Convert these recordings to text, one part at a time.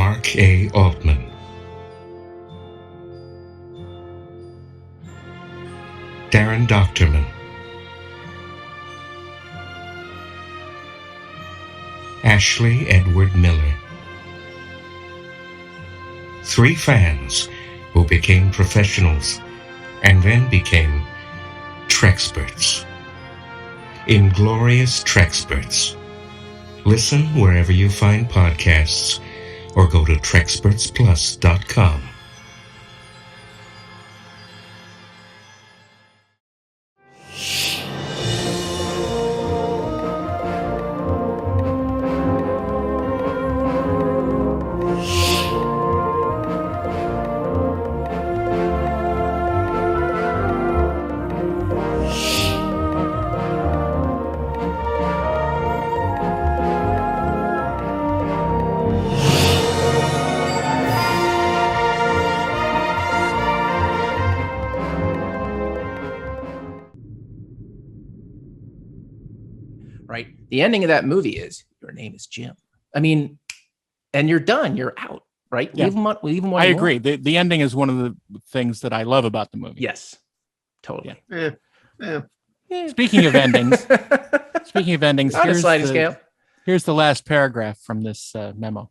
Mark A. Altman. DAREN DOCHTERMAN. Ashley Edward Miller. 3 fans who became professionals and then became Treksperts. Inglorious Treksperts. Listen wherever you find podcasts or go to trekspertsplus.com. Right. The ending of that movie is your name is Jim. I mean, and you're done. You're out. Right. Yeah. Leave them I agree. The ending is one of the things that I love about the movie. Yes, totally. Yeah. Speaking of endings, On a sliding scale. Here's the last paragraph from this memo.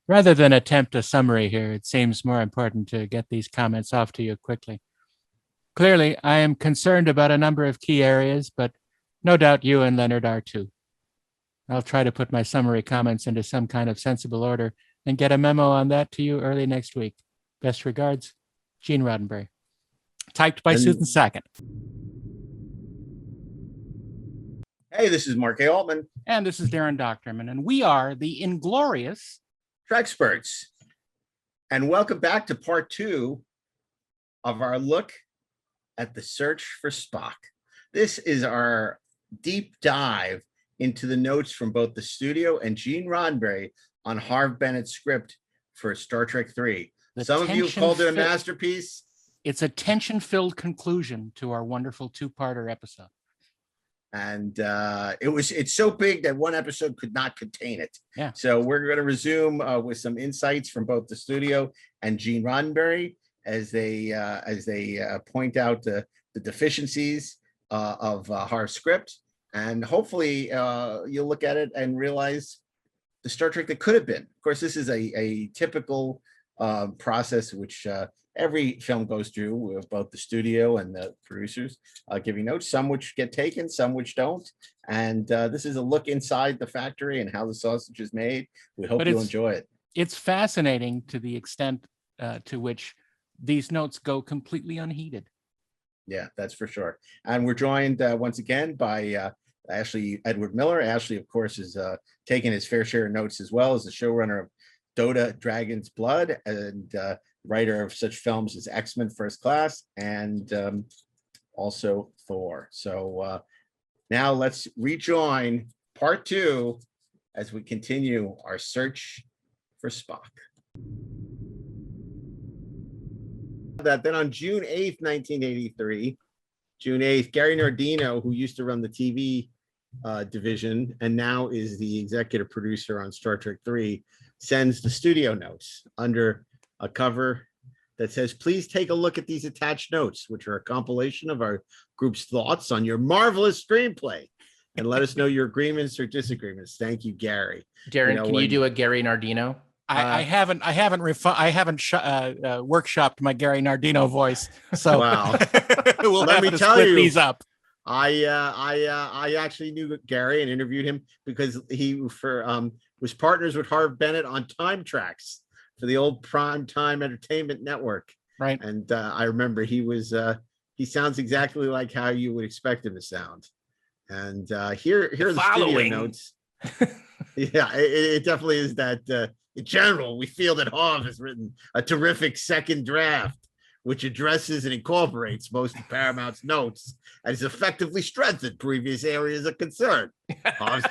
Rather than attempt a summary here, it seems more important to get these comments off to you quickly. Clearly, I am concerned about a number of key areas, but no doubt you and Leonard are too. I'll try to put my summary comments into some kind of sensible order and get a memo on that to you early next week. Best regards, Gene Roddenberry. Typed by Susan Sackett. Hey, this is Mark A. Altman. And this is DAREN DOCHTERMAN, and we are the Inglorious Treksperts. And welcome back to part 2 of our look at the search for Spock. This is our deep dive into the notes from both the studio and Gene Roddenberry on Harv Bennett's script for Star Trek III. Some of you have called it a masterpiece. It's a tension-filled conclusion to our wonderful 2-parter episode. And it's so big that one episode could not contain it. Yeah. So we're going to resume with some insights from both the studio and Gene Roddenberry as they point out the deficiencies of Harv's script, and hopefully you'll look at it and realize the Star Trek that could have been. Of course, this is a typical process which every film goes through with both the studio and the producers giving notes, some which get taken, some which don't. And this is a look inside the factory and how the sausage is made. We hope you'll enjoy it. It's fascinating to the extent to which these notes go completely unheeded. Yeah, that's for sure. And we're joined once again by Ashley Edward Miller. Ashley, of course, is taking his fair share of notes as well as the showrunner of DOTA, Dragon's Blood, and writer of such films as X-Men First Class and also Thor. So now let's rejoin part 2 as we continue our search for Spock. That then on June 8th, 1983, June 8th, Gary Nardino, who used to run the TV division and now is the executive producer on Star Trek III, sends the studio notes under a cover that says, please take a look at these attached notes, which are a compilation of our group's thoughts on your marvelous screenplay, and let us know your agreements or disagreements. Thank you, Gary. DAREN, can you do a Gary Nardino? I haven't workshopped my Gary Nardino voice, so wow. We'll Let have me to tell split you, these up. I actually knew Gary and interviewed him because he was partners with Harv Bennett on Time Tracks for the old Prime Time Entertainment Network. Right. And I remember he sounds exactly like how you would expect him to sound. And here are the studio notes. Yeah, it definitely is that. In general, we feel that Harv has written a terrific second draft, which addresses and incorporates most of Paramount's notes and has effectively strengthened previous areas of concern. Harv's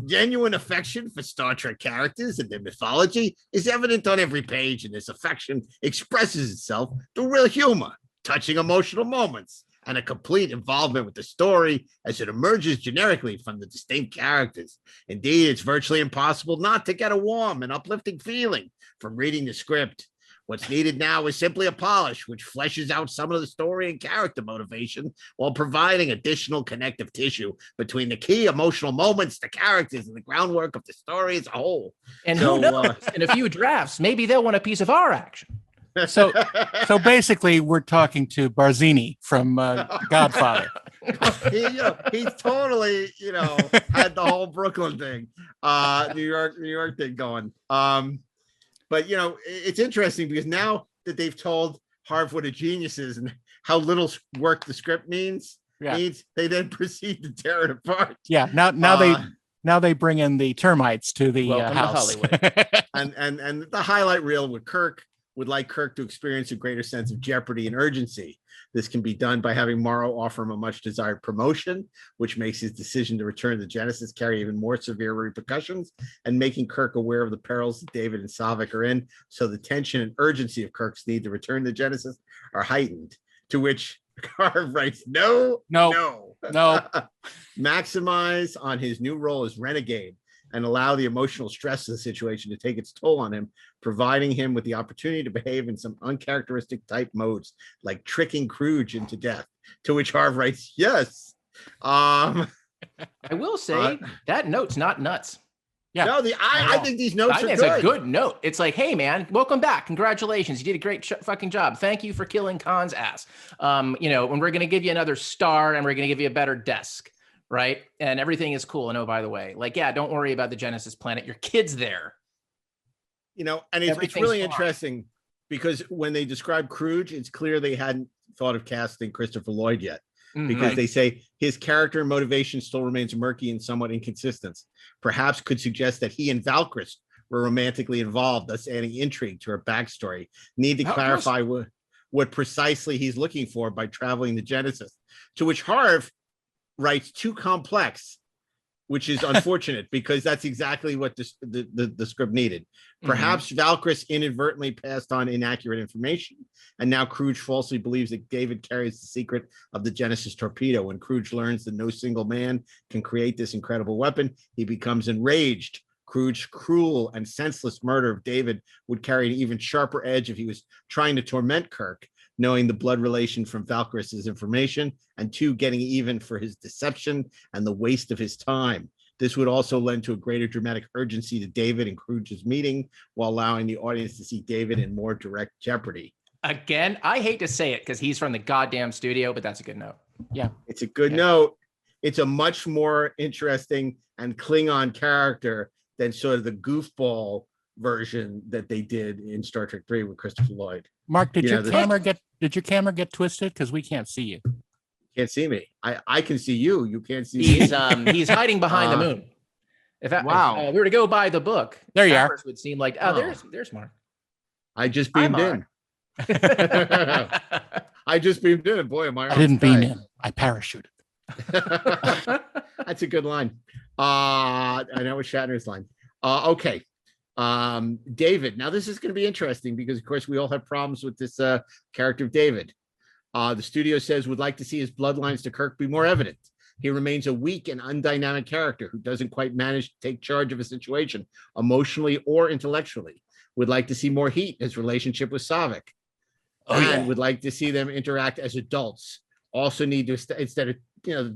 genuine affection for Star Trek characters and their mythology is evident on every page, and this affection expresses itself through real humor, touching emotional moments, and a complete involvement with the story as it emerges generically from the distinct characters. Indeed, it's virtually impossible not to get a warm and uplifting feeling from reading the script. What's needed now is simply a polish, which fleshes out some of the story and character motivation while providing additional connective tissue between the key emotional moments, the characters, and the groundwork of the story as a whole. And who knows, in a few drafts, maybe they'll want a piece of our action. So basically, we're talking to Barzini from Godfather. He's totally, had the whole Brooklyn thing, New York thing going. But, it's interesting because now that they've told Harv what a genius is and how little work the script means, they then proceed to tear it apart. Yeah. Now they bring in the termites to the house. To Hollywood. and the highlight reel with Kirk would like Kirk to experience a greater sense of jeopardy and urgency. This can be done by having Morrow offer him a much desired promotion, which makes his decision to return to Genesis carry even more severe repercussions, and making Kirk aware of the perils that David and Saavik are in. So the tension and urgency of Kirk's need to return to Genesis are heightened, to which Harv writes, no. Maximize on his new role as Renegade and allow the emotional stress of the situation to take its toll on him, providing him with the opportunity to behave in some uncharacteristic type modes, like tricking Kruge into death, to which Harv writes, yes. I will say that note's not nuts. Yeah. No, I think these notes are good. It's a good note. It's like, hey, man, welcome back. Congratulations. You did a great fucking job. Thank you for killing Khan's ass. And we're going to give you another star and we're going to give you a better desk. Right. And everything is cool. And oh, by the way, don't worry about the Genesis planet. Your kid's there. And it's really interesting because when they describe Kruge, it's clear they hadn't thought of casting Christopher Lloyd yet, because they say his character and motivation still remains murky and somewhat inconsistent. Perhaps could suggest that he and Valkyrie were romantically involved, thus adding intrigue to her backstory. Need to clarify what precisely he's looking for by traveling to Genesis, to which Harv writes too complex, which is unfortunate because that's exactly what the script needed. Perhaps Valkyrie inadvertently passed on inaccurate information, and now Kruge falsely believes that David carries the secret of the Genesis torpedo. When Kruge learns that no single man can create this incredible weapon, he becomes enraged. Kruge's cruel and senseless murder of David would carry an even sharper edge if he was trying to torment Kirk, knowing the blood relation from Valkyrie's information, and 2, getting even for his deception and the waste of his time. This would also lend to a greater dramatic urgency to David and Kruge's meeting, while allowing the audience to see David in more direct jeopardy. Again, I hate to say it because he's from the goddamn studio, but that's a good note. Yeah. It's a good note. It's a much more interesting and Klingon character than sort of the goofball version that they did in Star Trek 3 with Christopher Lloyd. Mark, did your camera get twisted? Because we can't see you. Can't see me. I can see you. You can't see me. He's hiding behind the moon. If we were to go by the book, there you are. Would seem like there's Mark. I just beamed in. I just beamed in. Boy, am I! I didn't beam in. I parachuted. That's a good line. I know it's Shatner's line. Okay. David. Now this is going to be interesting because, of course, we all have problems with this character of David. The studio says would like to see his bloodlines to Kirk be more evident. He remains a weak and undynamic character who doesn't quite manage to take charge of a situation emotionally or intellectually. Would like to see more heat in his relationship with Saavik. Would like to see them interact as adults. Also need to, instead of,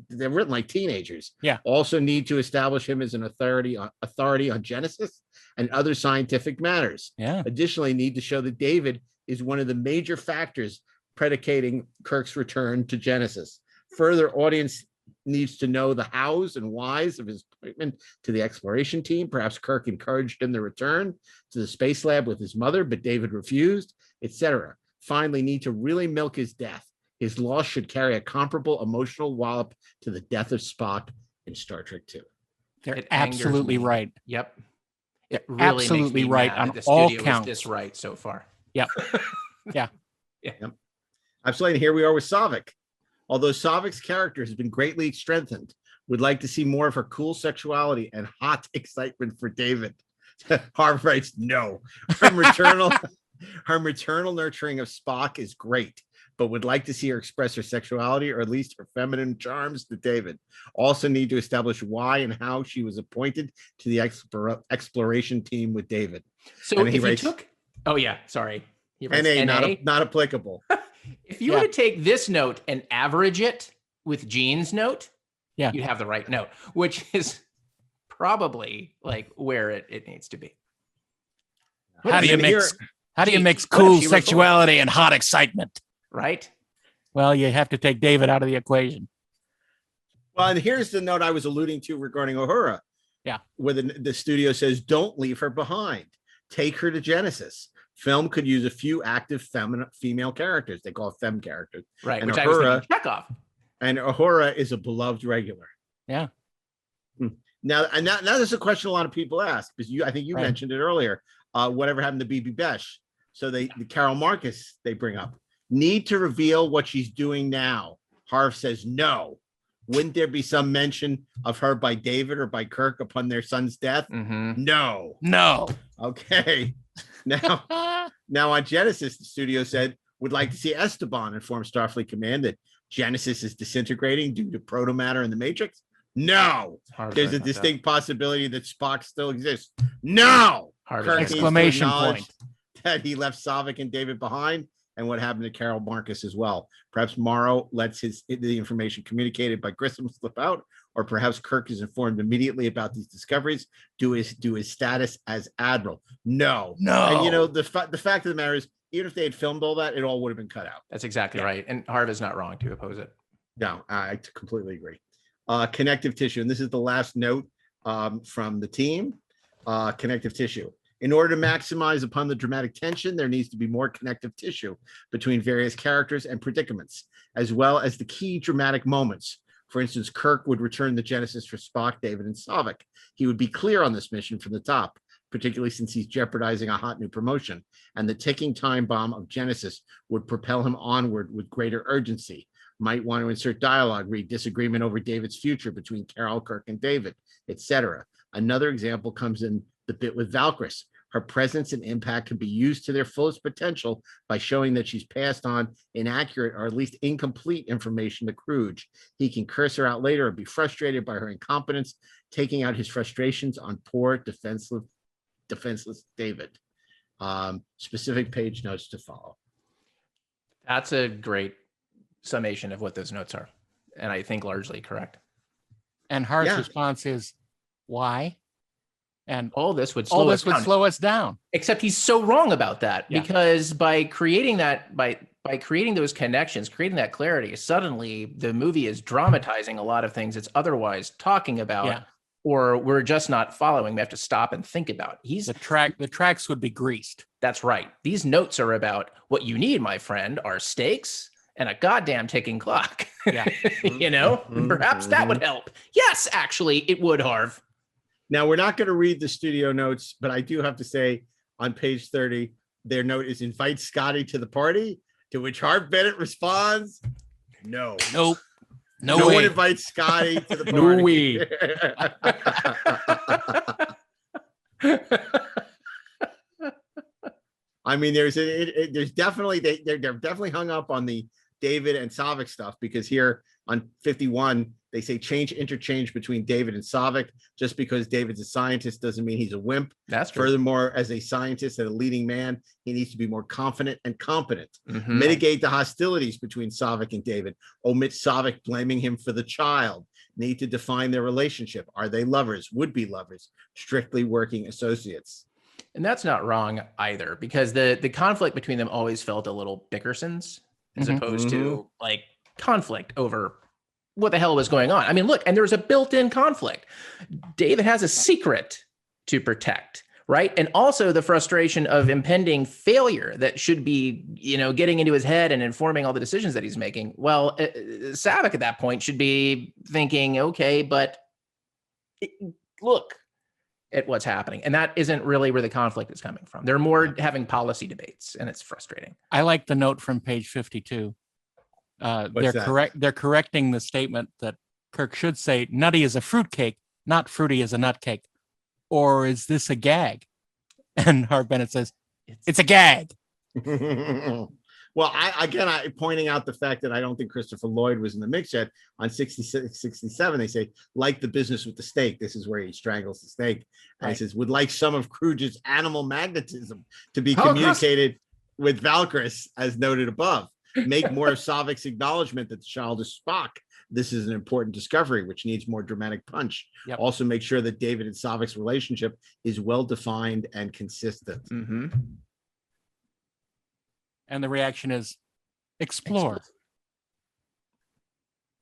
they're written like teenagers. Yeah. Also need to establish him as an authority on Genesis and other scientific matters. Yeah. Additionally, need to show that David is one of the major factors predicating Kirk's return to Genesis. Further, audience needs to know the hows and whys of his appointment to the exploration team. Perhaps Kirk encouraged him to return to the space lab with his mother, but David refused, etc. Finally, need to really milk his death. His loss should carry a comparable emotional wallop to the death of Spock in Star Trek 2. They're absolutely right. Yep. It really absolutely right on all counts. This right so far. Yep. Yeah. Yep. Absolutely. And here we are with Saavik. Although Saavik's character has been greatly strengthened, would like to see more of her cool sexuality and hot excitement for David. Harv writes, no. Her maternal nurturing of Spock is great. but would like to see her express her sexuality or at least her feminine charms to David. Also need to establish why and how she was appointed to the exploration team with David. So And if he you writes, took, oh yeah, sorry. He writes NA, NA. not applicable. If you were to take this note and average it with Gene's note, Yeah. you'd have the right note, which is probably like where it needs to be. How do you mix? How do you Gee, mix what if cool she was sexuality and hot excitement? Right? Well, you have to take David out of the equation. Well, and here's the note I was alluding to regarding Uhura. Yeah. Where the studio says, don't leave her behind. Take her to Genesis. Film could use a few active female characters. They call it fem characters. Right. And Which I was Uhura- thinking Chekhov. And Uhura is a beloved regular. Yeah. Now there's a question a lot of people ask, because I think you Right. mentioned it earlier. Whatever happened to BB Besh? So the Carol Marcus they bring up. Need to reveal what she's doing now. Harv says no. Wouldn't there be some mention of her by David or by Kirk upon their son's death? Mm-hmm. No. No. Okay. Now on Genesis, the studio said would like to see Esteban inform Starfleet Command that Genesis is disintegrating due to protomatter in the Matrix. No. There's a distinct possibility that Spock still exists. No. Kirk needs to Exclamation acknowledge point. that he left Saavik and David behind, and what happened to Carol Marcus as well. Perhaps Morrow lets the information communicated by Grissom slip out, or perhaps Kirk is informed immediately about these discoveries due his status as admiral. No. And you know, the fact of the matter is, even if they had filmed all that, it all would have been cut out. That's exactly right. And Harv is not wrong to oppose it. No, I completely agree. Connective tissue, and this is the last note from the team. Connective tissue. In order to maximize upon the dramatic tension, there needs to be more connective tissue between various characters and predicaments, as well as the key dramatic moments. For instance, Kirk would return the Genesis for Spock, David, and Saavik. He would be clear on this mission from the top, particularly since he's jeopardizing a hot new promotion, and the ticking time bomb of Genesis would propel him onward with greater urgency. Might want to insert dialogue, read disagreement over David's future between Carol, Kirk, and David, etc. Another example comes in the bit with Valkyris. Her presence and impact can be used to their fullest potential by showing that she's passed on inaccurate or at least incomplete information to Kruge. He can curse her out later or be frustrated by her incompetence, taking out his frustrations on poor, defenseless David. Specific page notes to follow. That's a great summation of what those notes are. And I think largely correct. And Hart's response is, why? And all this would slow us down. Except he's so wrong about that, because by creating that, by creating those connections, creating that clarity, suddenly the movie is dramatizing a lot of things it's otherwise talking about, or we're just not following. We have to stop and think about. The tracks would be greased. That's right. These notes are about what you need, my friend, are stakes and a goddamn ticking clock. Yeah. You know, perhaps that would help. Yes, actually, it would, Harv. Now, we're not going to read the studio notes, but I do have to say on page 30, their note is invite Scotty to the party, to which Harv Bennett responds, no. Nope. No one way. invites Scotty to the party. No way. I mean, there's definitely, they're definitely hung up on the David and Saavik stuff, because here on 51, they say interchange between David and Saavik. Just because David's a scientist doesn't mean he's a wimp. That's true. Furthermore, as a scientist and a leading man, he needs to be more confident and competent. Mitigate the hostilities between Saavik and David. Omit Saavik blaming him for the child. Need to define their relationship. Are they lovers, would-be lovers, strictly working associates? And that's not wrong either, because the conflict between them always felt a little Bickerson's, as opposed to like conflict over what the hell was going on. I mean, look, and there's a built-in conflict. David has a secret to protect, right? And also the frustration of impending failure that should be, getting into his head and informing all the decisions that he's making. Well, Saavik at that point should be thinking, okay, but look at what's happening. And that isn't really where the conflict is coming from. They're more having policy debates, and it's frustrating. I like the note from page 52. They're correcting the statement that Kirk should say, nutty is a fruitcake, not fruity is a nutcake. Or is this a gag? And Harv Bennett says, it's a gag. Well, I pointing out the fact that I don't think Christopher Lloyd was in the mix yet. On 66, 67, they say, like the business with the snake. This is where he strangles the snake. And Right. he says, would like some of Scrooge's animal magnetism to be Oh, communicated with Valkyris, as noted above. Make more of Savic's acknowledgement that the child is Spock. This is an important discovery, which needs more dramatic punch. Yep. Also make sure that David and Savic's relationship is well-defined and consistent. Mm-hmm. And the reaction is explore.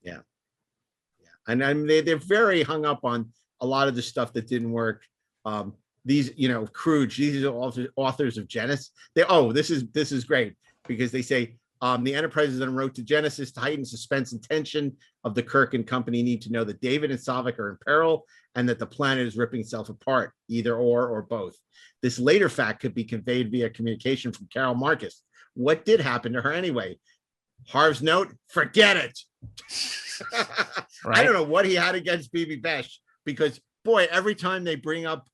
Yeah. And they're very hung up on a lot of the stuff that didn't work. These, Scrooge, these are authors of Genesis. This is great, because they say the Enterprise is en route to Genesis to heighten suspense and tension of the Kirk and company need to know that David and Savick are in peril and that the planet is ripping itself apart, either or both. This later fact could be conveyed via communication from Carol Marcus. What did happen to her anyway? Harv's note, forget it. Right. I don't know what he had against BB Besh, because boy, every time they bring up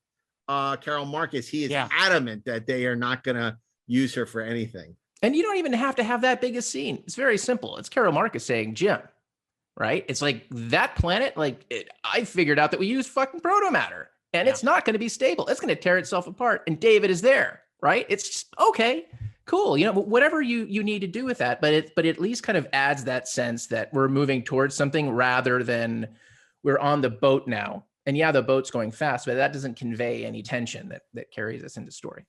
Carol Marcus, he is adamant that they are not going to use her for anything. And you don't even have to have that big a scene. It's very simple. It's Carol Marcus saying, Jim, right? It's like that planet, I figured out that we use fucking protomatter, and it's not going to be stable. It's going to tear itself apart. And David is there, right? It's just, okay, cool. Whatever you need to do with that, but it at least kind of adds that sense that we're moving towards something rather than we're on the boat now. And the boat's going fast, but that doesn't convey any tension that carries us into story.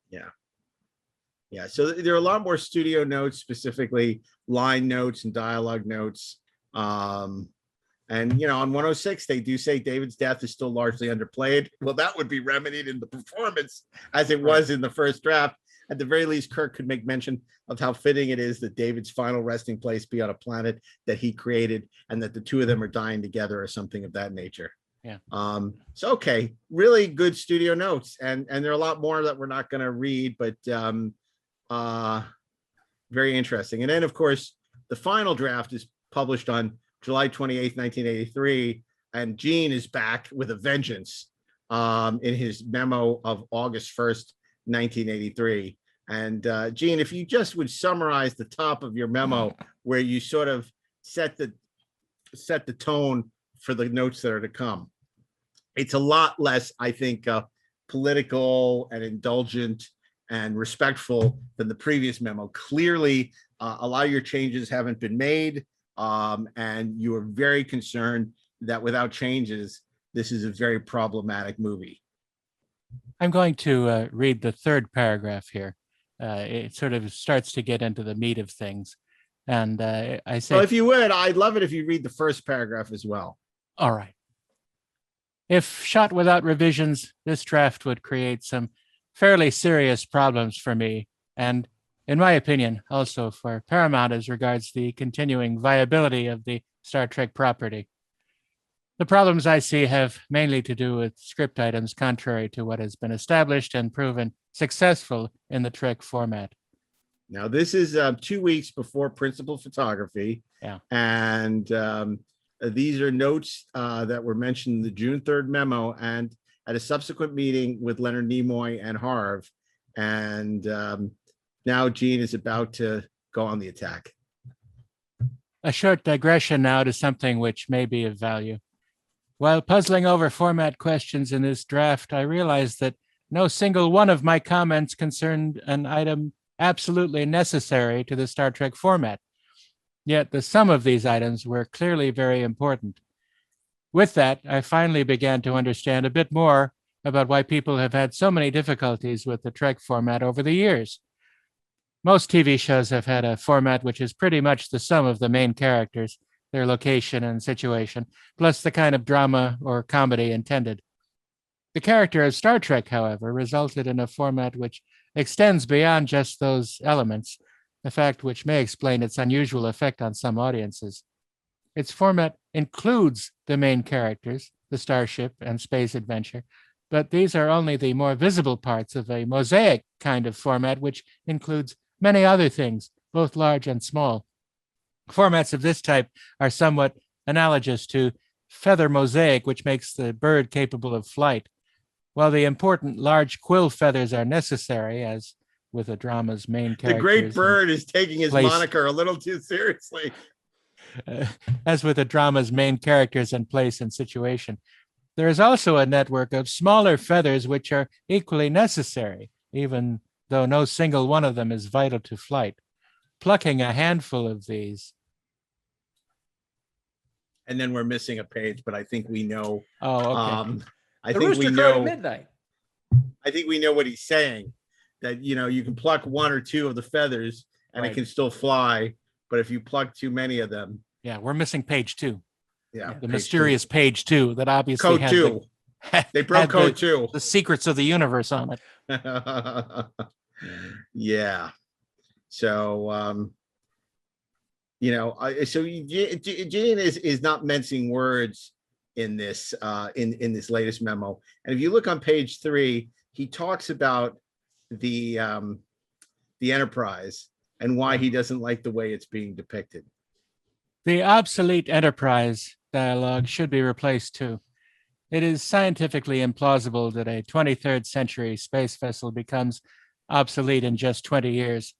Yeah. So there are a lot more studio notes, specifically line notes and dialogue notes. And on 106, they do say David's death is still largely underplayed. Well, that would be remedied in the performance as it was in the first draft. At the very least, Kirk could make mention of how fitting it is that David's final resting place be on a planet that he created, and that the two of them are dying together or something of that nature. Yeah. So, okay, really good studio notes. And there are a lot more that we're not going to read, but very interesting. And then, of course, the final draft is published on July 28th, 1983. And Gene is back with a vengeance in his memo of August 1st, 1983. And Gene, if you just would summarize the top of your memo where you sort of set the tone for the notes that are to come. It's a lot less, I think, political and indulgent and respectful than the previous memo. Clearly, a lot of your changes haven't been made, and you are very concerned that without changes, this is a very problematic movie. I'm going to read the third paragraph here. It sort of starts to get into the meat of things. And I say, well, if you would, I'd love it if you read the first paragraph as well. All right. If shot without revisions, this draft would create some fairly serious problems for me, and in my opinion, also for Paramount as regards the continuing viability of the Star Trek property. The problems I see have mainly to do with script items contrary to what has been established and proven successful in the Trek format. Now, this is 2 weeks before principal photography. Yeah. And these are notes that were mentioned in the June 3rd memo and at a subsequent meeting with Leonard Nimoy and Harv. And now Gene is about to go on the attack. A short digression now to something which may be of value. While puzzling over format questions in this draft, I realized that no single one of my comments concerned an item absolutely necessary to the Star Trek format. Yet the sum of these items were clearly very important. With that, I finally began to understand a bit more about why people have had so many difficulties with the Trek format over the years. Most TV shows have had a format which is pretty much the sum of the main characters, their location and situation, plus the kind of drama or comedy intended. The character of Star Trek, however, resulted in a format which extends beyond just those elements, a fact which may explain its unusual effect on some audiences. Its format includes the main characters, the starship and space adventure, but these are only the more visible parts of a mosaic kind of format, which includes many other things, both large and small. Formats of this type are somewhat analogous to feather mosaic, which makes the bird capable of flight. While the important large quill feathers are necessary, as with a drama's main The characters. great bird is taking his place. moniker a little too seriously. As with the drama's main characters and place and situation. There is also a network of smaller feathers which are equally necessary, even though no single one of them is vital to flight. Plucking a handful of these. And then we're missing a page, but I think we know. Oh, okay. I The think we rooster crowed at know. midnight. I think we know what he's saying. That you can pluck one or two of the feathers and Right. it can still fly, but if you pluck too many of them, Yeah, we're missing page 2. yeah, The mysterious page 2 that obviously code has 2. They broke had code 2. the secrets of the universe on it. Yeah. So so Gene is not mincing words in this in this latest memo. And if you look on page 3, he talks about the Enterprise and why he doesn't like the way it's being depicted. The obsolete Enterprise dialogue should be replaced too. It is scientifically implausible that a 23rd century space vessel becomes obsolete in just 20 years,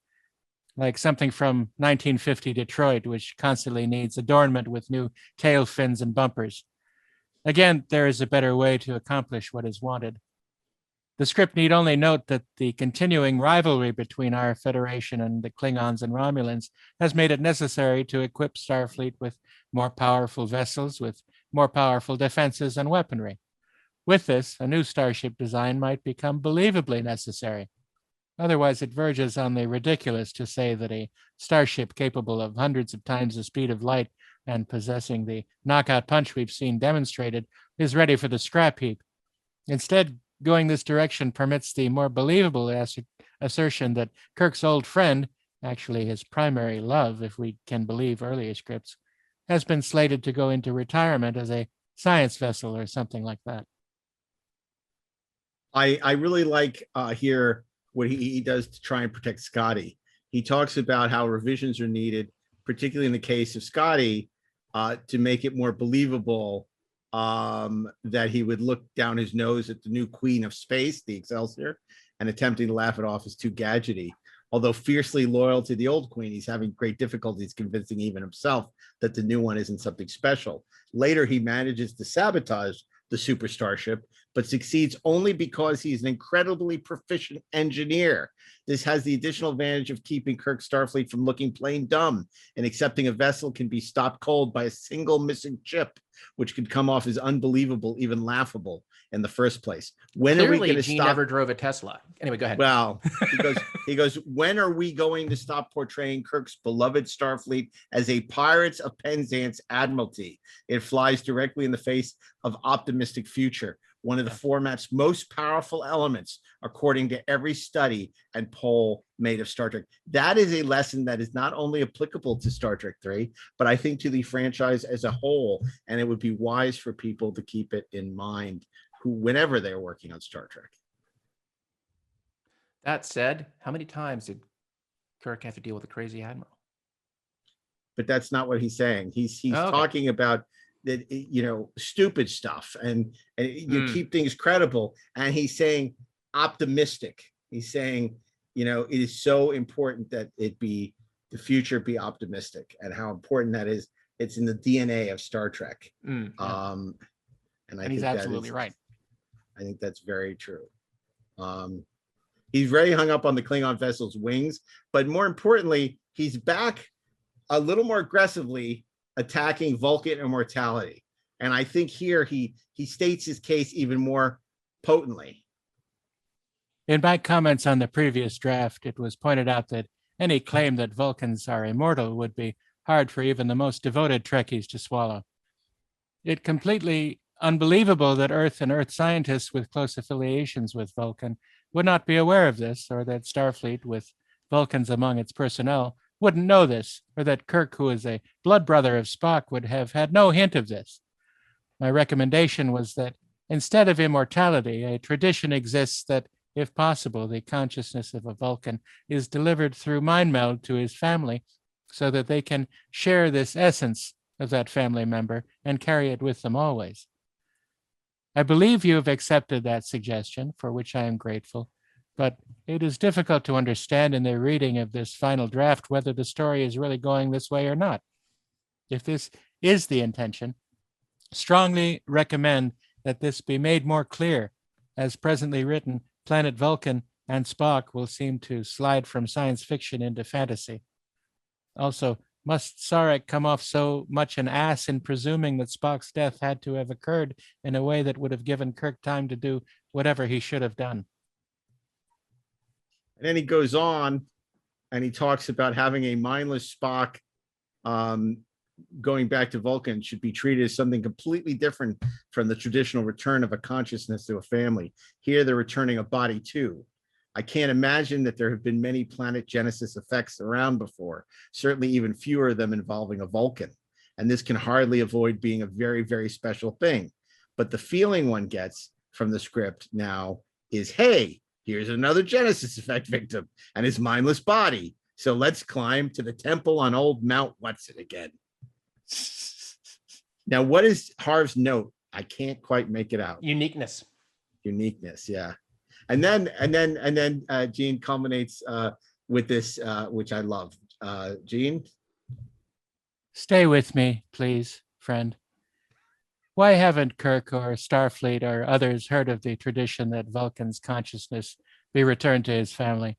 like something from 1950 Detroit, which constantly needs adornment with new tail fins and bumpers. Again, there is a better way to accomplish what is wanted. The script need only note that the continuing rivalry between our Federation and the Klingons and Romulans has made it necessary to equip Starfleet with more powerful vessels, with more powerful defenses and weaponry. With this, a new starship design might become believably necessary. Otherwise, it verges on the ridiculous to say that a starship capable of hundreds of times the speed of light and possessing the knockout punch we've seen demonstrated is ready for the scrap heap. Instead, going this direction permits the more believable assertion that Kirk's old friend, actually his primary love, if we can believe earlier scripts, has been slated to go into retirement as a science vessel or something like that. I really like here what he does to try and protect Scotty. He talks about how revisions are needed, particularly in the case of Scotty, to make it more believable that he would look down his nose at the new queen of space, the Excelsior, and attempting to laugh it off as too gadgety. Although fiercely loyal to the old queen, he's having great difficulties convincing even himself that the new one isn't something special. Later, he manages to sabotage the super starship, but succeeds only because he's an incredibly proficient engineer. This has the additional advantage of keeping Kirk Starfleet from looking plain dumb, and accepting a vessel can be stopped cold by a single missing chip, which could come off as unbelievable, even laughable in the first place. When Clearly, are we going to Gene stop? never drove a Tesla. Anyway, go ahead. Well, he goes, when are we going to stop portraying Kirk's beloved Starfleet as a Pirates of Penzance Admiralty? It flies directly in the face of optimistic future, one of the format's most powerful elements, according to every study and poll made of Star Trek. That is a lesson that is not only applicable to Star Trek 3, but I think to the franchise as a whole. And it would be wise for people to keep it in mind whenever they're working on Star Trek. That said, how many times did Kirk have to deal with a crazy admiral? But that's not what he's saying. He's Okay. talking about that, stupid stuff, and you keep things credible. And he's saying optimistic. He's saying, it is so important that the future be optimistic, and how important that is. It's in the DNA of Star Trek. Yeah. And he's absolutely right. I think that's very true. He's very hung up on the Klingon vessel's wings, but more importantly, he's back a little more aggressively attacking Vulcan immortality. And I think here he states his case even more potently. In my comments on the previous draft, it was pointed out that any claim that Vulcans are immortal would be hard for even the most devoted Trekkies to swallow. It's completely unbelievable that Earth and Earth scientists with close affiliations with Vulcan would not be aware of this, or that Starfleet, with Vulcans among its personnel, wouldn't know this, or that Kirk, who is a blood brother of Spock, would have had no hint of this. My recommendation was that instead of immortality, a tradition exists that, if possible, the consciousness of a Vulcan is delivered through mind meld to his family, so that they can share this essence of that family member and carry it with them always. I believe you have accepted that suggestion, for which I am grateful, but it is difficult to understand in their reading of this final draft whether the story is really going this way or not. If this is the intention, strongly recommend that this be made more clear. As presently written, Planet Vulcan and Spock will seem to slide from science fiction into fantasy. Also, must Sarek come off so much an ass in presuming that Spock's death had to have occurred in a way that would have given Kirk time to do whatever he should have done? And then he goes on and he talks about having a mindless Spock going back to Vulcan should be treated as something completely different from the traditional return of a consciousness to a family. Here, they're returning a body too. I can't imagine that there have been many planet Genesis effects around before, certainly even fewer of them involving a Vulcan. And this can hardly avoid being a very, very special thing. But the feeling one gets from the script now is, hey, here's another Genesis effect victim and his mindless body. So let's climb to the temple on old Mount What's-It again. Now, what is Harv's note? I can't quite make it out. Uniqueness. Uniqueness, yeah. And then Gene culminates with this, which I love. Gene? Stay with me, please, friend. Why haven't Kirk or Starfleet or others heard of the tradition that Vulcan's consciousness be returned to his family?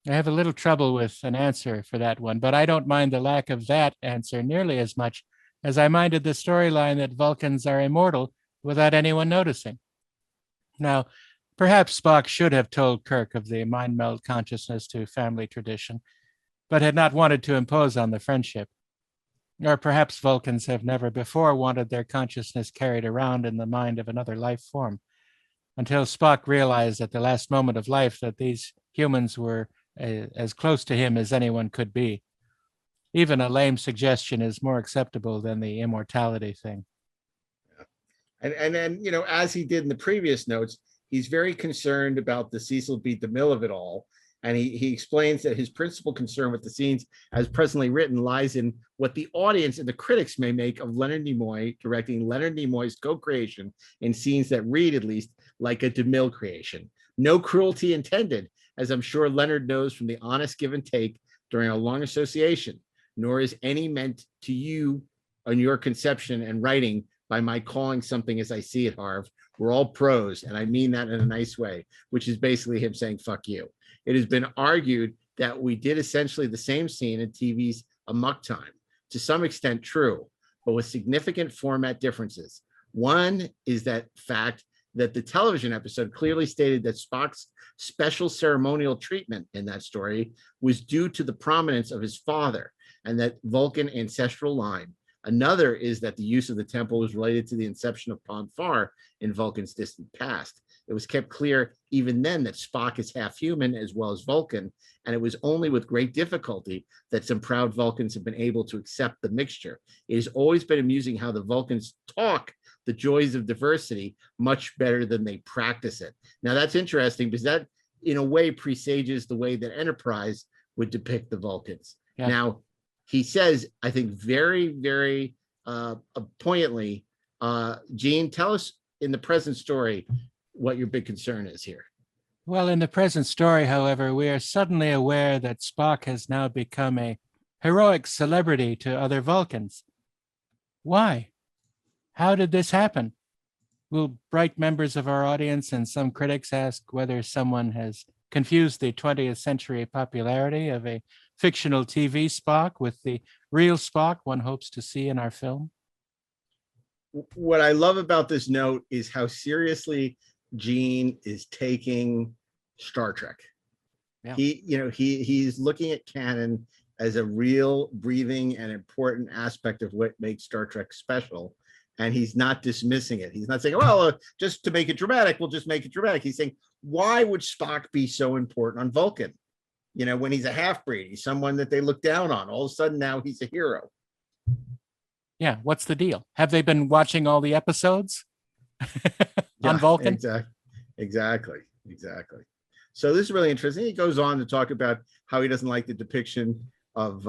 I have a little trouble with an answer for that one, but I don't mind the lack of that answer nearly as much as I minded the storyline that Vulcans are immortal without anyone noticing. Now, perhaps Spock should have told Kirk of the mind meld consciousness to family tradition, but had not wanted to impose on the friendship. Or perhaps Vulcans have never before wanted their consciousness carried around in the mind of another life form, until Spock realized at the last moment of life that these humans were as close to him as anyone could be. Even a lame suggestion is more acceptable than the immortality thing. And then, you know, as he did in the previous notes, he's very concerned about the Cecil B. DeMille of it all. And he explains that his principal concern with the scenes as presently written lies in what the audience and the critics may make of Leonard Nimoy directing Leonard Nimoy's co-creation in scenes that read, at least, like a DeMille creation. No cruelty intended, as I'm sure Leonard knows from the honest give and take during a long association, nor is any meant to you on your conception and writing by my calling something as I see it, Harv. We're all pros, and I mean that in a nice way, which is basically him saying, fuck you. It has been argued that we did essentially the same scene in TV's Amok Time, to some extent true, but with significant format differences. One is that fact that the television episode clearly stated that Spock's special ceremonial treatment in that story was due to the prominence of his father and that Vulcan ancestral line. Another is that the use of the temple was related to the inception of Pon farr in Vulcan's distant past. It was kept clear even then that Spock is half human as well as Vulcan, and it was only with great difficulty that some proud Vulcans have been able to accept the mixture. It has always been amusing how the Vulcans talk the joys of diversity much better than they practice it. Now that's interesting because that in a way presages the way that Enterprise would depict the Vulcans. Yeah. Now, he says, I think very, very poignantly, Gene, tell us in the present story what your big concern is here. Well, in the present story, however, we are suddenly aware that Spock has now become a heroic celebrity to other Vulcans. Why? How did this happen? Will bright members of our audience and some critics ask whether someone has confused the 20th century popularity of a fictional TV Spock with the real Spock one hopes to see in our film? What I love about this note is how seriously Gene is taking Star Trek. Yeah. He's looking at canon as a real breathing and important aspect of what makes Star Trek special. And he's not dismissing it. He's not saying, well, just to make it dramatic, we'll just make it dramatic. He's saying, why would Spock be so important on Vulcan? You know, when he's a half-breed, he's someone that they look down on. All of a sudden now he's a hero. Yeah, what's the deal? Have they been watching all the episodes on Vulcan? Exactly. So this is really interesting. He goes on to talk about how he doesn't like the depiction of,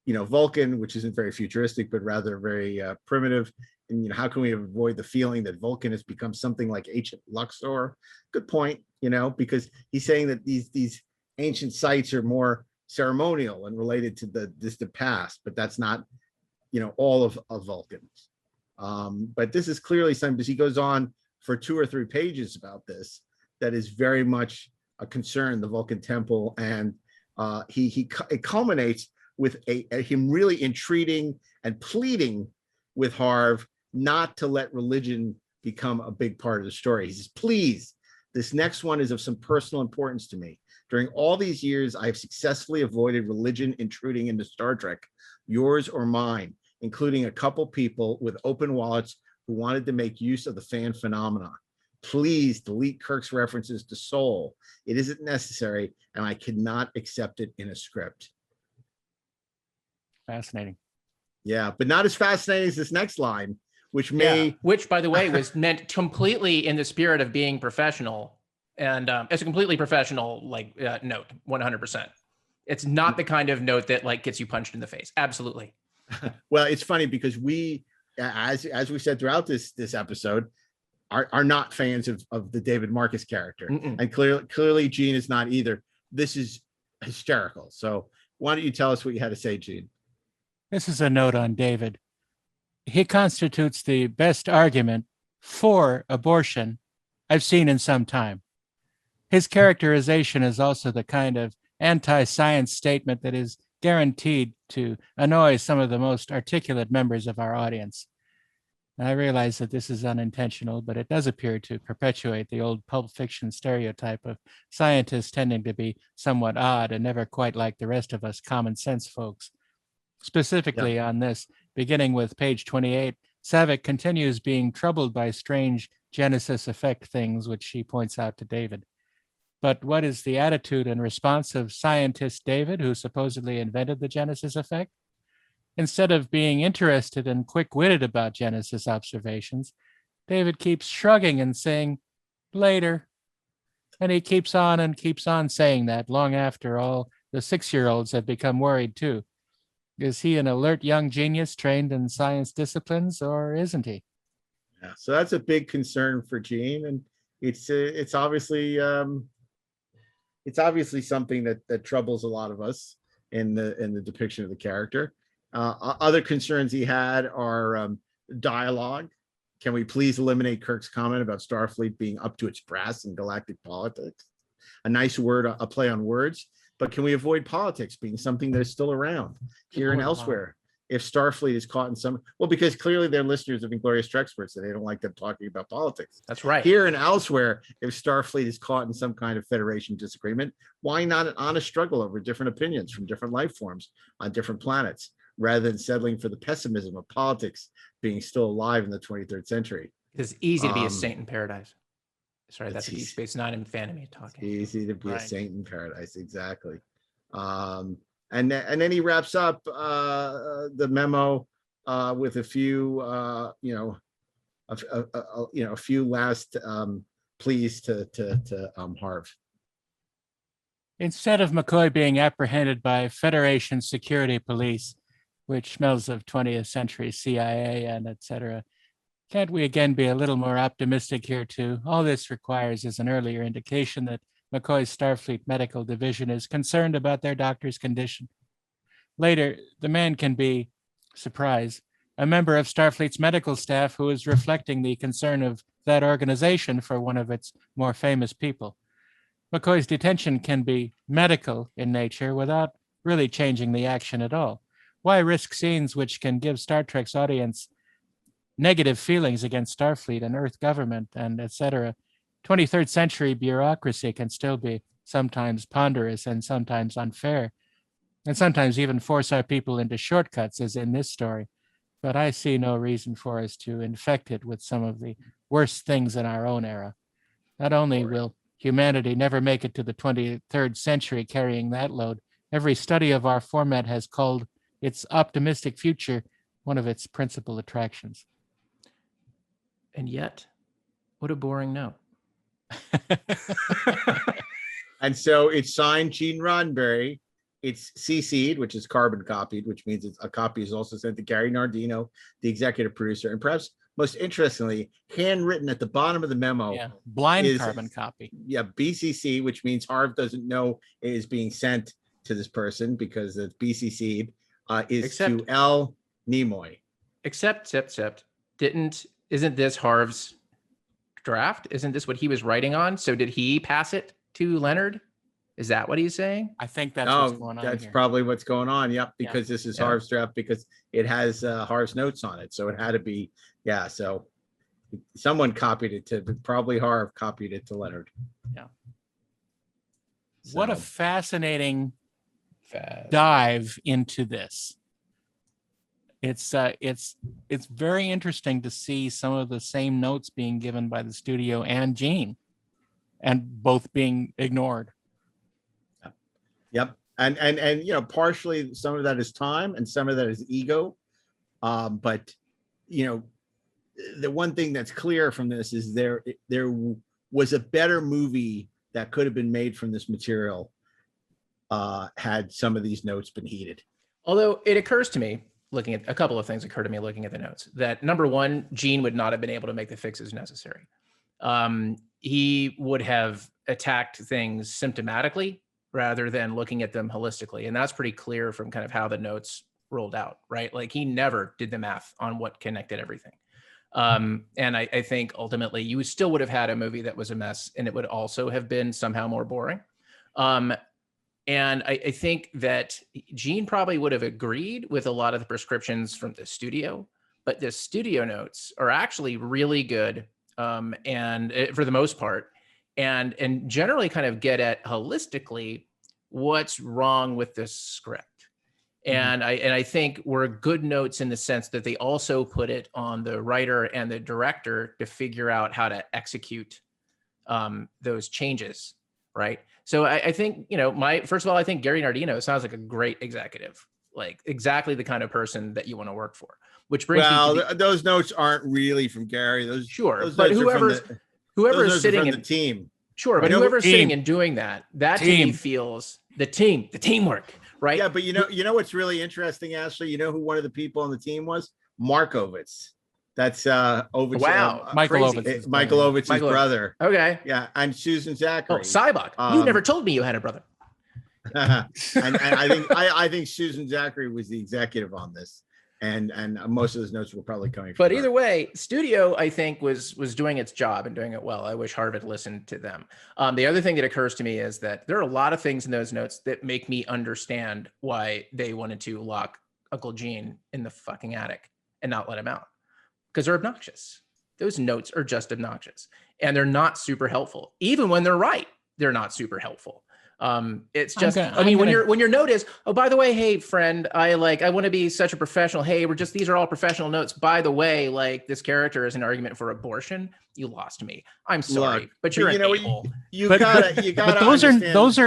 Vulcan, which isn't very futuristic, but rather very primitive. And, how can we avoid the feeling that Vulcan has become something like ancient Luxor? Good point, because he's saying that these ancient sites are more ceremonial and related to the distant past, but that's not, all of Vulcan. But this is clearly something, because he goes on for 2 or 3 pages about this, that is very much a concern, the Vulcan temple. And it culminates with him really entreating and pleading with Harv not to let religion become a big part of the story. He says, please, this next one is of some personal importance to me. During all these years, I have successfully avoided religion intruding into Star Trek, yours or mine, including a couple people with open wallets who wanted to make use of the fan phenomenon. Please delete Kirk's references to soul. It isn't necessary, and I cannot accept it in a script. Fascinating. Yeah, but not as fascinating as this next line, which by the way, was meant completely in the spirit of being professional. And it's a completely professional note, 100%. It's not the kind of note that gets you punched in the face. Absolutely. Well, it's funny because we, as we said throughout this episode, are not fans of the David Marcus character. And clearly Gene is not either. This is hysterical. So why don't you tell us what you had to say, Gene? This is a note on David. He constitutes the best argument for abortion I've seen in some time. His characterization is also the kind of anti-science statement that is guaranteed to annoy some of the most articulate members of our audience. And I realize that this is unintentional, but it does appear to perpetuate the old Pulp Fiction stereotype of scientists tending to be somewhat odd and never quite like the rest of us common sense folks. Specifically on this, beginning with page 28, Savick continues being troubled by strange Genesis effect things, which she points out to David. But what is the attitude and response of scientist David, who supposedly invented the Genesis effect? Instead of being interested and quick-witted about Genesis observations, David keeps shrugging and saying, later. And he keeps on saying that long after all the 6-year-olds have become worried too. Is he an alert young genius trained in science disciplines, or isn't he? Yeah, so that's a big concern for Gene, and it's obviously something that troubles a lot of us in the depiction of the character. Other concerns he had are dialogue. Can we please eliminate Kirk's comment about Starfleet being up to its brass in galactic politics? A nice word, a play on words. But can we avoid politics being something that is still around here and elsewhere? If Starfleet is caught in some, because clearly they're listeners of Inglorious Treksperts and they don't like them talking about politics. That's right. Here and elsewhere, if Starfleet is caught in some kind of Federation disagreement, why not an honest struggle over different opinions from different life forms on different planets, rather than settling for the pessimism of politics being still alive in the 23rd century? It's easy to be a saint in paradise. Sorry, that's a Deep Space Nine fan of me talking. Easy to be a saint in paradise, exactly. And then he wraps up the memo with a few, a few last pleas to Harv. Instead of McCoy being apprehended by Federation security police, which smells of 20th century CIA and etc., can't we again be a little more optimistic here too? All this requires is an earlier indication that McCoy's Starfleet Medical Division is concerned about their doctor's condition. Later, the man can be, surprise, a member of Starfleet's medical staff who is reflecting the concern of that organization for one of its more famous people. McCoy's detention can be medical in nature without really changing the action at all. Why risk scenes which can give Star Trek's audience negative feelings against Starfleet and Earth government and etc.? 23rd century bureaucracy can still be sometimes ponderous and sometimes unfair, and sometimes even force our people into shortcuts, as in this story. But I see no reason for us to infect it with some of the worst things in our own era. Not only will humanity never make it to the 23rd century carrying that load, every study of our format has called its optimistic future one of its principal attractions. And yet, what a boring note. And so it's signed Gene Roddenberry, it's CC'd, which is carbon copied, which means it's a copy is also sent to Gary Nardino, the executive producer, and perhaps most interestingly, handwritten at the bottom of the memo. Yeah, blind is, carbon copy. Yeah, BCC, which means Harv doesn't know it is being sent to this person because it's BCC'd, is to L. Nimoy. Except, isn't this Harv's draft? Isn't this what he was writing on? So did he pass it to Leonard? Is that what he's saying? I think that's what's going on. That's here. probably what's going on. Yep, because this is Harv's draft because it has Harv's notes on it. So it had to be, so someone copied it to, probably Harv copied it to Leonard. Yeah. So, what a fascinating dive into this. It's very interesting to see some of the same notes being given by the studio and Gene, and both being ignored. Yep. And you know, partially some of that is time and some of that is ego. But you know, the one thing that's clear from this is there was a better movie that could have been made from this material had some of these notes been heeded. Although it occurs to me, looking at a couple of things occur to me looking at the notes, that number one, Gene would not have been able to make the fixes necessary. He would have attacked things symptomatically rather than looking at them holistically. And that's pretty clear from kind of how the notes rolled out, right? Like he never did the math on what connected everything. And I think ultimately you still would have had a movie that was a mess, and it would also have been somehow more boring. And I think that Gene probably would have agreed with a lot of the prescriptions from the studio, but the studio notes are actually really good, and for the most part, and generally kind of get at holistically what's wrong with this script. And I think were good notes in the sense that they also put it on the writer and the director to figure out how to execute those changes, right? So I think, you know, first of all, I think Gary Nardino sounds like a great executive, like exactly the kind of person that you want to work for. Which brings me to those notes aren't really from Gary. Those but whoever is sitting in the team. Sure, but whoever's sitting and doing that to me feels the teamwork, right? Yeah, but you know what's really interesting, Ashley? You know who one of the people on the team was? Markovitz. That's Ovitz. Wow, Michael Ovitz's brother. Okay. Yeah, and Susan Zachary. Oh, Cybok. You never told me you had a brother. and I think Susan Zachary was the executive on this. And most of those notes were probably coming from But either way, studio, I think, was doing its job and doing it well. I wish Harv had listened to them. The other thing that occurs to me is that there are a lot of things in those notes that make me understand why they wanted to lock Uncle Gene in the fucking attic and not let him out. Because they're obnoxious. Those notes are just obnoxious. And they're not super helpful. Even when they're right, they're not super helpful. It's just, when your note is, oh, by the way, hey friend, I want to be such a professional. Hey, these are all professional notes. By the way, like this character is an argument for abortion. You lost me. I'm sorry, but you're an a-hole. You gotta. But those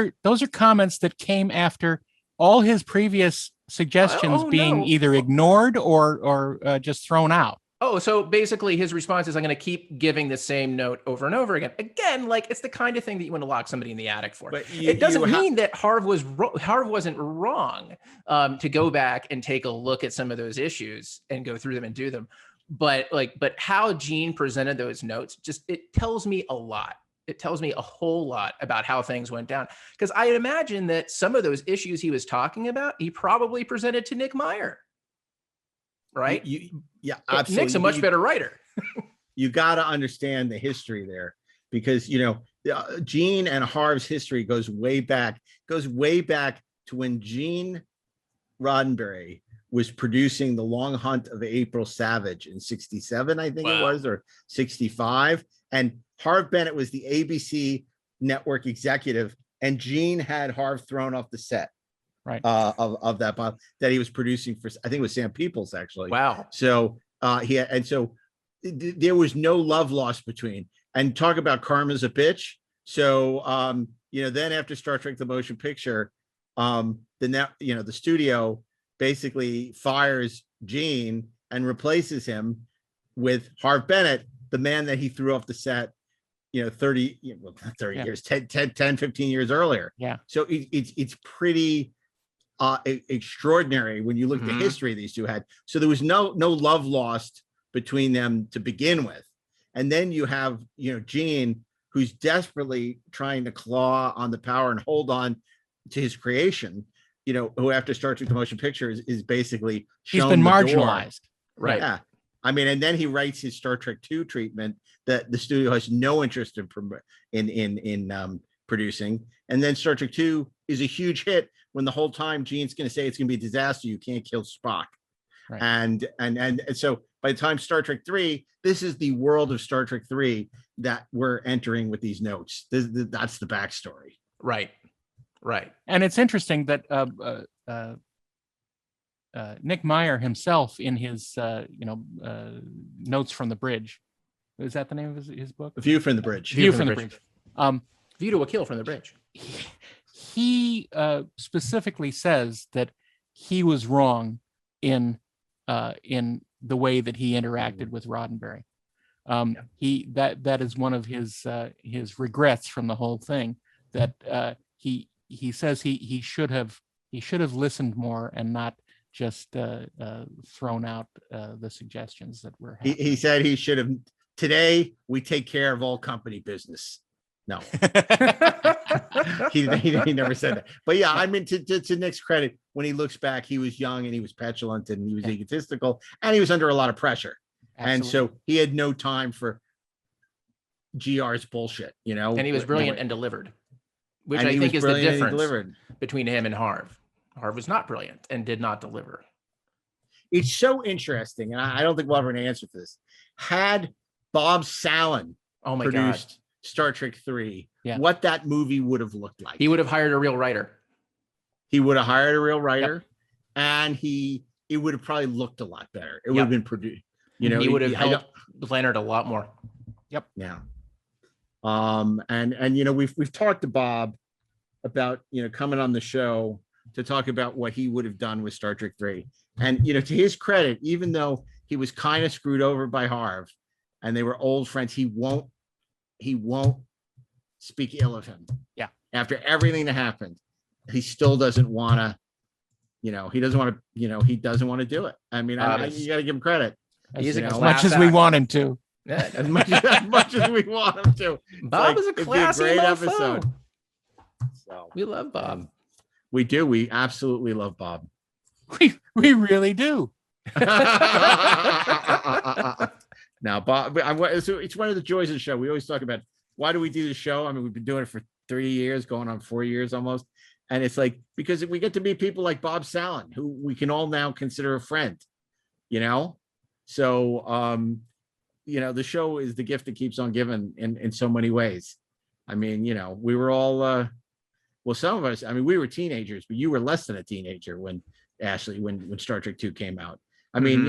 are comments that came after all his previous suggestions being either ignored or just thrown out. Oh, so basically his response is, I'm going to keep giving the same note over and over again. Again, like it's the kind of thing that you want to lock somebody in the attic for. It doesn't mean that Harv wasn't wrong to go back and take a look at some of those issues and go through them and do them. But how Gene presented those notes, it tells me a lot. It tells me a whole lot about how things went down. Because I imagine that some of those issues he was talking about, he probably presented to Nick Meyer. Right? Yeah, absolutely. Nick's a much better writer. You got to understand the history there, because Gene and Harv's history goes way back to when Gene Roddenberry was producing The Long Hunt of April Savage in 67, I think it was, or 65. And Harv Bennett was the ABC network executive, and Gene had Harv thrown off the set. Right. Of that Bob that he was producing for, I think it was Sam Peoples actually. Wow. So there was no love lost between, and talk about karma's a bitch. So then after Star Trek the Motion Picture, the studio basically fires Gene and replaces him with Harv Bennett, the man that he threw off the set 30 years, 10, 15 years earlier. Yeah. So it's pretty extraordinary when you look at the history these two had. So there was no love lost between them to begin with. And then you have, Gene, who's desperately trying to claw on the power and hold on to his creation, who after Star Trek: The Motion Picture is basically he's been marginalized. Right. Yeah. I mean, and then he writes his Star Trek II treatment that the studio has no interest in producing. And then Star Trek II is a huge hit when the whole time Gene's going to say it's going to be a disaster. You can't kill Spock. Right. And so by the time Star Trek 3, this is the world of Star Trek 3 that we're entering with these notes. That's the backstory. Right. And it's interesting that Nick Meyer himself, in his notes from the bridge, is that the name of his book? View from the Bridge. View from the Bridge. View to a Kill from the Bridge. He specifically says that he was wrong in the way that he interacted with Roddenberry. That is one of his regrets from the whole thing, that he says he should have listened more and not just thrown out the suggestions that were happening. He said he should have. Today we take care of all company business. No, he never said that. But yeah, I mean, to Nick's credit, when he looks back, he was young and he was petulant and he was egotistical and he was under a lot of pressure. Absolutely. And so he had no time for GR's bullshit, And he was brilliant and delivered, which I think is the difference between him and Harv. Harv was not brilliant and did not deliver. It's so interesting, and I don't think we'll have an answer for this. Had Bob Salen produced Star Trek 3, what that movie would have looked like? He would have hired a real writer. And it would have probably looked a lot better. It would have been produced. He would have helped Leonard a lot more. Yep. Yeah. And we've talked to Bob about coming on the show to talk about what he would have done with Star Trek 3. And to his credit, even though he was kind of screwed over by Harv and they were old friends, he won't speak ill of him. Yeah. After everything that happened, he still doesn't want to, he doesn't want to do it. I mean, you got to give him credit. As much as we want him to. Yeah, as much as we want him to. Bob is a classy great episode. So we love Bob. We do. We absolutely love Bob. We really do. Now, Bob, it's one of the joys of the show. We always talk about, why do we do the show? I mean, we've been doing it for 3 years, going on 4 years almost. And it's like, because we get to meet people like Bob Salen, who we can all now consider a friend, So, the show is the gift that keeps on giving in so many ways. I mean, we were all, some of us, I mean, we were teenagers, but you were less than a teenager when Star Trek 2 came out. I mean,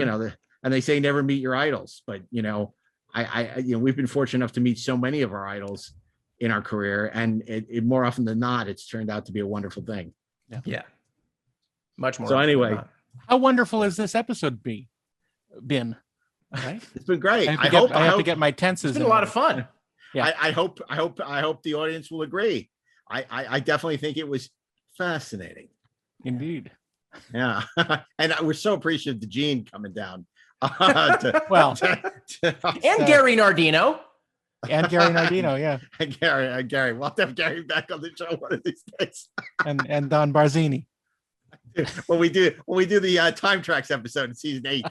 and they say never meet your idols, but we've been fortunate enough to meet so many of our idols in our career, and it more often than not, it's turned out to be a wonderful thing. Yeah. Much more. So anyway, how wonderful has this episode been? Right? It's been great. I have to get my tenses. It's been a lot of fun. Yeah. I hope the audience will agree. I definitely think it was fascinating. Indeed. Yeah. And we're so appreciative to Gene coming down. And Gary Nardino. And Gary Nardino, yeah. And Gary. We'll have to have Gary back on the show one of these days. and Don Barzini. When we do the Time Tracks episode in season 8.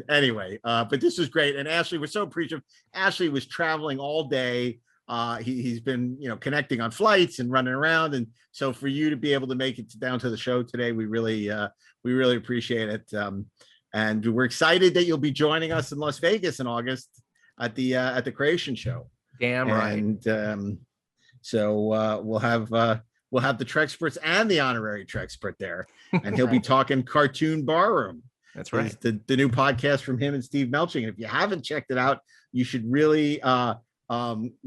Anyway, but this was great. And Ashley, we're so appreciative. Ashley was traveling all day. He's been, connecting on flights and running around. And so for you to be able to make it down to the show today, we really appreciate it. And we're excited that you'll be joining us in Las Vegas in August at the Creation Show. Damn right. And so we'll have the Treksperts and the honorary Trekspert there, and he'll be talking Cartoon Barroom. That's right. The new podcast from him and Steve Melching. And if you haven't checked it out, you should really go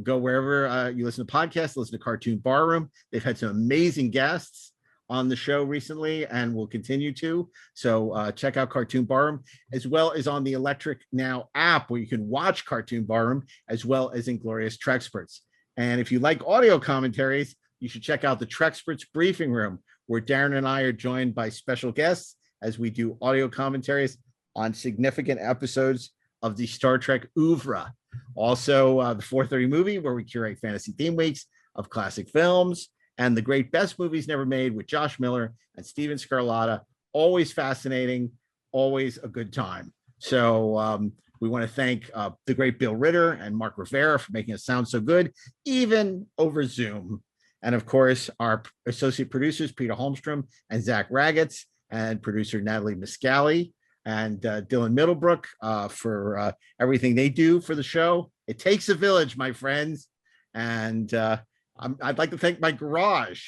wherever you listen to podcasts, listen to Cartoon Barroom. They've had some amazing guests on the show recently and will continue to. So check out Cartoon Barroom, as well as on the Electric Now app, where you can watch Cartoon Barroom as well as Inglorious Treksperts. And if you like audio commentaries, you should check out the Treksperts briefing room, where Darren and I are joined by special guests as we do audio commentaries on significant episodes of the Star Trek oeuvre. Also, the 4:30 movie, where we curate fantasy theme weeks of classic films, and the great best movies never made with Josh Miller and Steven Scarlatta. Always fascinating, always a good time. So we want to thank the great Bill Ritter and Mark Rivera for making us sound so good, even over Zoom. And of course, our associate producers, Peter Holmstrom and Zach Ragatz, and producer Natalie Miscali and Dylan Middlebrook for everything they do for the show. It takes a village, my friends. And I'd like to thank my garage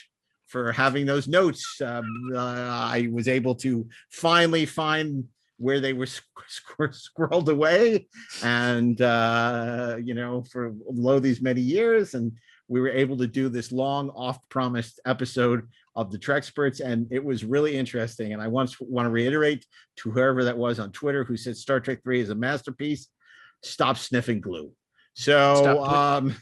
for having those notes. I was able to finally find where they were squirreled away, and for lo these many years, and we were able to do this long oft-promised episode of the Treksperts, and it was really interesting. And I want to reiterate to whoever that was on Twitter who said Star Trek 3 is a masterpiece, stop sniffing glue. So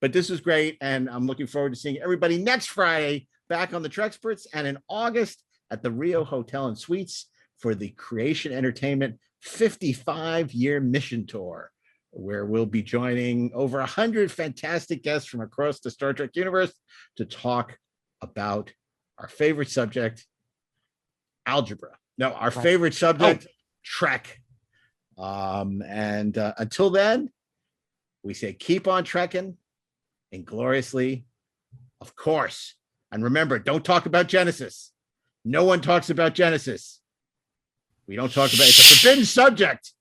but this was great, and I'm looking forward to seeing everybody next Friday back on the Treksperts, and in August at the Rio Hotel and Suites for the Creation Entertainment 55-year mission tour, where we'll be joining over 100 fantastic guests from across the Star Trek universe to talk about our favorite subject, algebra. No, our favorite subject, Trek. And until then, we say keep on trekking, ingloriously, of course. And remember, don't talk about Genesis. No one talks about Genesis. We don't talk about it. It's a forbidden subject.